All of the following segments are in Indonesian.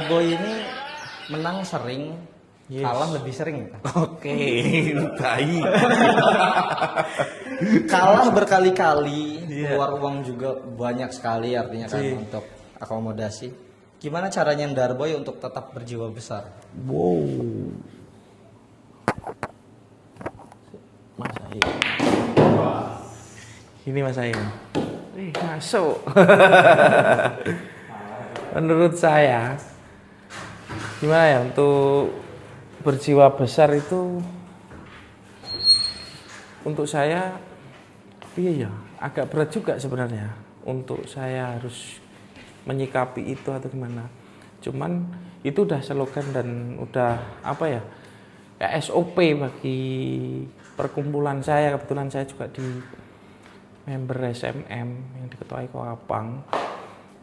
Darboy ini menang sering, kalah lebih sering. Oke, baik. Kalah berkali-kali, keluar uang juga banyak sekali artinya kan untuk akomodasi. Gimana caranya Darboy untuk tetap berjiwa besar? Wow. Mas Aim. Ini Mas Aim. Masuk. Menurut saya, gimana ya untuk berjiwa besar itu, untuk saya, iya ya, agak berat juga sebenarnya. Untuk saya harus menyikapi itu atau gimana. Cuman itu udah slogan dan udah apa ya, kayak SOP bagi perkumpulan saya. Kebetulan saya juga di member SMM yang diketuai Koapang.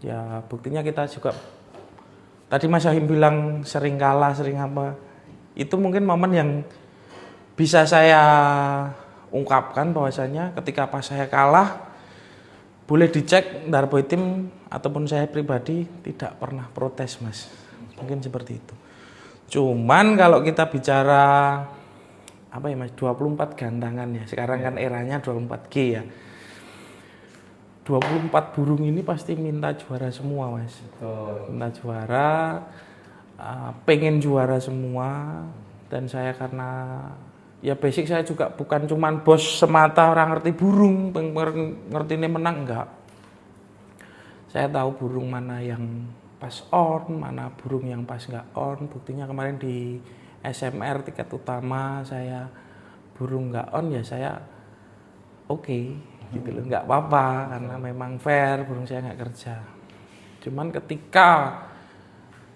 Ya buktinya kita juga, tadi Mas Ahim bilang sering kalah, sering apa, itu mungkin momen yang bisa saya ungkapkan bahwasanya ketika pas saya kalah, boleh dicek Darboy Team ataupun saya pribadi tidak pernah protes Mas, mungkin seperti itu. Cuman kalau kita bicara apa ya Mas, 24 gantangan ya, sekarang kan eranya 24G ya. 24 burung ini pasti minta juara semua Mas. Minta juara, pengen juara semua. Dan saya karena ya basic saya juga bukan cuman bos semata orang ngerti burung, ngerti ini menang, enggak. Saya tahu burung mana yang pas on, mana burung yang pas enggak on. Buktinya kemarin di SMR tiket utama saya burung enggak on, ya saya oke. Gitu loh, nggak apa-apa karena memang fair, burung saya nggak kerja. Cuman ketika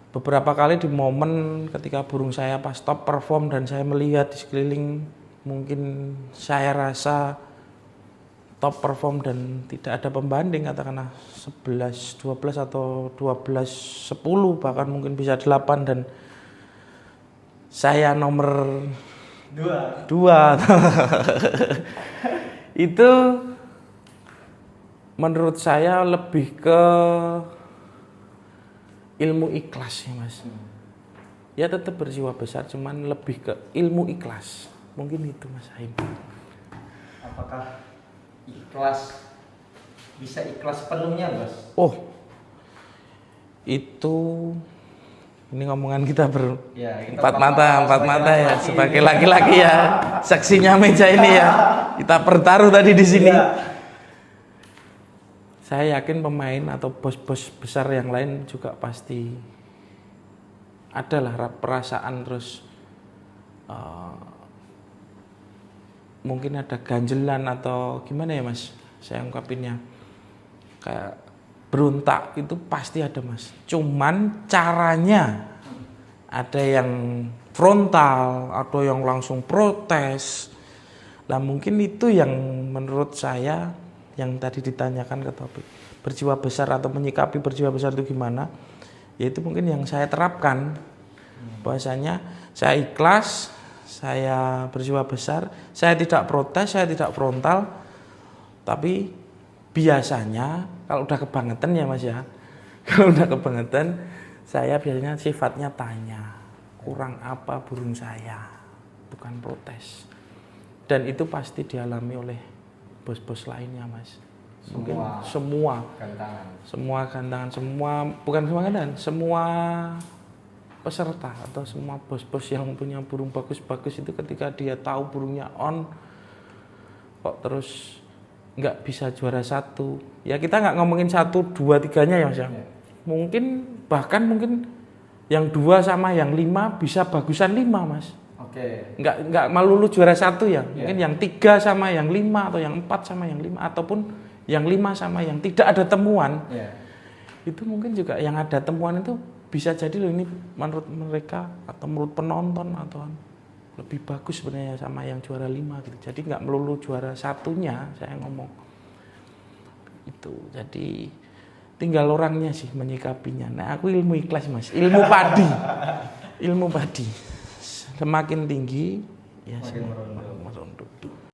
beberapa kali di momen ketika burung saya pas top perform dan saya melihat di sekeliling, mungkin saya rasa top perform dan tidak ada pembanding, katakanlah 11, 12 atau 12, 10 bahkan mungkin bisa 8 dan saya nomor 2 itu menurut saya lebih ke ilmu ikhlas ya Mas. Ya tetap berjiwa besar, cuman lebih ke ilmu ikhlas. Mungkin itu Mas Aim. Apakah ikhlas, bisa ikhlas penuhnya Mas? Oh, itu ini ngomongan kita empat mata ya, sebagai laki-laki ya, saksinya meja ini ya. Kita bertaruh tadi di sini. Saya yakin pemain atau bos-bos besar yang lain juga pasti adalah perasaan terus mungkin ada ganjelan atau gimana ya Mas, saya ungkapinnya kayak berontak, itu pasti ada Mas. Cuman caranya ada yang frontal, atau yang langsung protes. Lah mungkin itu yang menurut saya yang tadi ditanyakan ke topik berjiwa besar atau menyikapi berjiwa besar itu gimana, yaitu mungkin yang saya terapkan bahwasanya saya ikhlas, saya berjiwa besar, saya tidak protes, saya tidak frontal. Tapi biasanya kalau udah kebangetan ya Mas ya, kalau udah kebangetan saya biasanya sifatnya tanya, kurang apa burung saya, bukan protes. Dan itu pasti dialami oleh bos-bos lainnya Mas. Mungkin semua gantangan, semua peserta atau semua bos-bos yang punya burung bagus-bagus itu ketika dia tahu burungnya on kok terus nggak bisa juara 1, ya kita nggak ngomongin 1, 2, 3-nya ya Mas ya. Mungkin yang 2 sama yang 5 bisa bagusan 5 Mas. Oke. Nggak melulu juara 1 ya. Mungkin yang 3 sama yang 5 atau yang 4 sama yang 5 ataupun yang 5 sama yang tidak ada temuan. Itu mungkin juga yang ada temuan itu bisa jadi loh ini menurut mereka atau menurut penonton atau lebih bagus sebenarnya sama yang juara 5 gitu. Jadi nggak melulu juara 1-nya saya ngomong. Itu. Jadi tinggal orangnya sih menyikapinya. Nah, aku ilmu ikhlas Mas, ilmu padi. Ilmu padi. Semakin tinggi ya